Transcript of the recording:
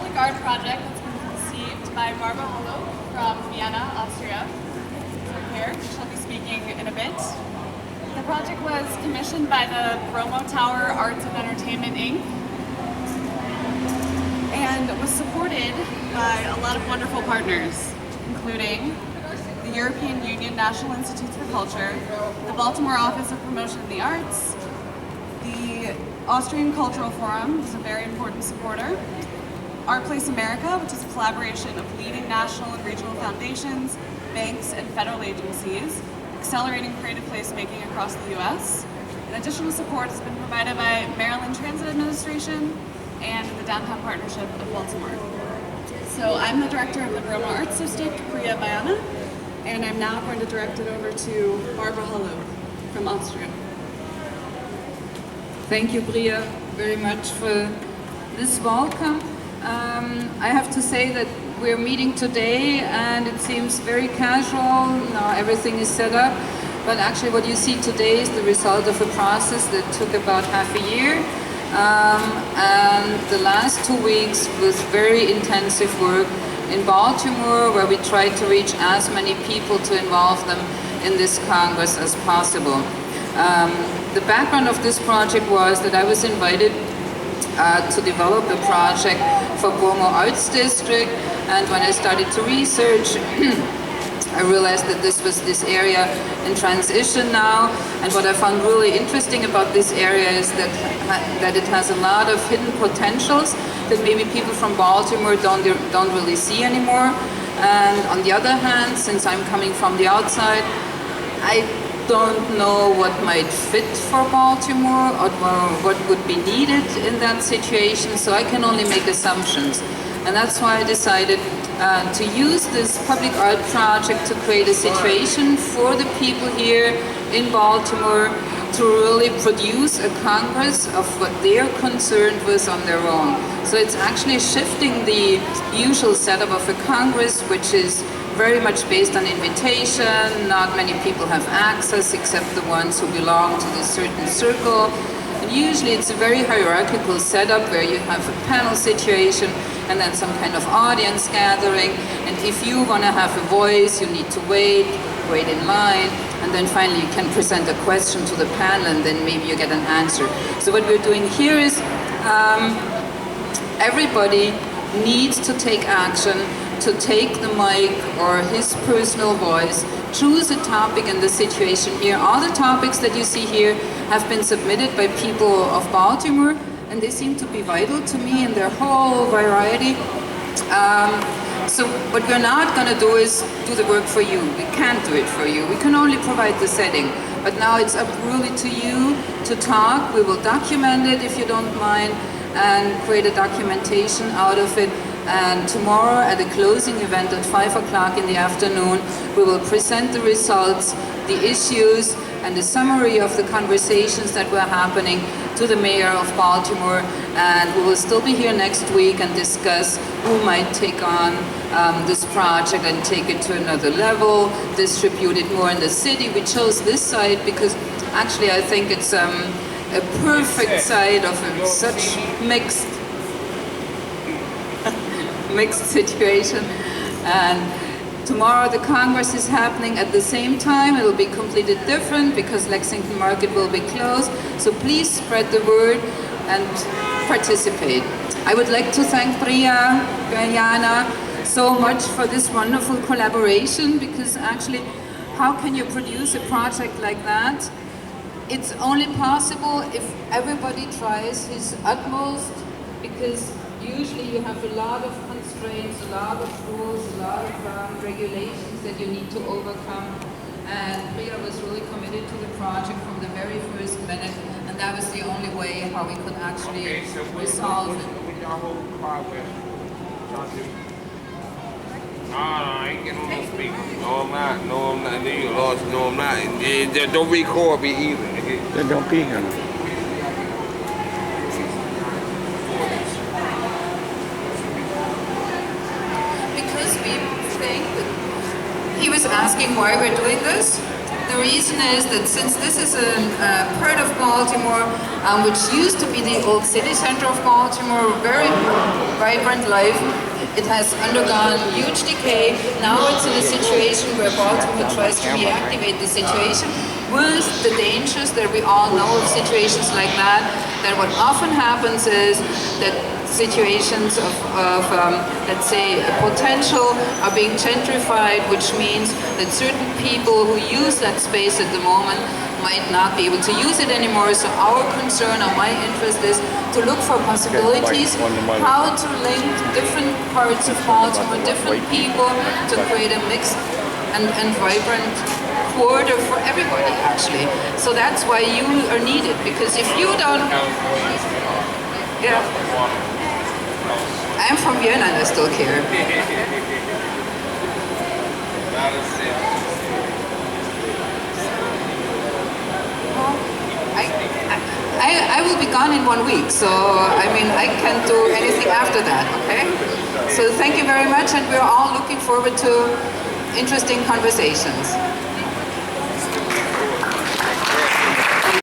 public art project that's been conceived by Barbara Holub from Vienna, Austria. Here, she'll be speaking in a bit. The project was commissioned by the Bromo Tower Arts Entertainment, Inc. and was supported by a lot of wonderful partners, including the European Union National Institutes for Culture, the Baltimore Office of Promotion of the Arts, the Austrian Cultural Forum is a very important supporter, Art Place America, which is a collaboration of leading national and regional foundations, banks, and federal agencies, accelerating creative placemaking across the U.S. And additional support has been provided by Maryland Transit Administration and the Downtown Partnership of Baltimore. So I'm the director of the Bromo Arts District, Priya Bayana, and I'm now going to direct it over to Barbara Holub from Austria. Thank you, Priya, very much for this welcome. I have to say that we're meeting today and it seems very casual. Now everything is set up, but actually what you see today is the result of a process that took about half a year. And the last 2 weeks was very intensive work in Baltimore, where we tried to reach as many people to involve them in this Congress as possible. The background of this project was that I was invited to develop a project for Bromo Arts District, and when I started to research, I realized that this was this area in transition now, and what I found really interesting about this area is that it has a lot of hidden potentials that maybe people from Baltimore don't really see anymore. And on the other hand, since I'm coming from the outside, I don't know what might fit for Baltimore or what would be needed in that situation, so I can only make assumptions. And that's why I decided to use this public art project to create a situation for the people here in Baltimore to really produce a congress of what they're concerned with on their own. So it's actually shifting the usual setup of a congress, which is very much based on invitation. Not many people have access except the ones who belong to this certain circle. And usually it's a very hierarchical setup where you have a panel situation and then some kind of audience gathering. And if you want to have a voice, you need to wait in line, and then finally you can present a question to the panel and then maybe you get an answer. So what we're doing here is everybody needs to take action, to take the mic or his personal voice, choose a topic in the situation here. All the topics that you see here have been submitted by people of Baltimore, and they seem to be vital to me in their whole variety. So what we're not going to do is do the work for you. We can't do it for you. We can only provide the setting. But now it's up really to you to talk. We will document it if you don't mind and create a documentation out of it. And tomorrow at a closing event at 5 o'clock in the afternoon, we will present the results, the issues, and the summary of the conversations that were happening to the mayor of Baltimore. And we will still be here next week and discuss who might take on this project and take it to another level, distribute it more in the city. We chose this site because actually I think it's a perfect site of such mixed situation. And tomorrow the Congress is happening at the same time. It will be completely different because Lexington Market will be closed. So please spread the word and participate. I would like to thank Priya Bayana so much for this wonderful collaboration, because actually how can you produce a project like that? It's only possible if everybody tries his utmost, because usually you have a lot of constraints, a lot of rules, a lot of regulations that you need to overcome. And Priya was really committed to the project from the very first minute, and that was the only way how we could actually resolve it. I ain't getting on the speaker. No, I'm not. No, I'm not. You lost. No, I'm not. Yeah, don't record me either. Then don't be here. Because we think that he was asking why we're doing this. The reason is that since this is a part of Baltimore, which used to be the old city center of Baltimore, very vibrant life. It has undergone huge decay. Now it's in a situation where Baltimore tries to reactivate the situation with the dangers that we all know of situations like that, that what often happens is that situations of let's say, potential are being gentrified, which means that certain people who use that space at the moment might not be able to use it anymore. So our concern or my interest is to look for possibilities, how to link different parts of Baltimore, different people, to create a mixed and vibrant corridor for everybody, actually. So that's why you are needed, because if you don't... Yeah. I'm from Vienna and I still care. I will be gone in 1 week, so I mean I can't do anything after that, okay? So thank you very much, and we're all looking forward to interesting conversations.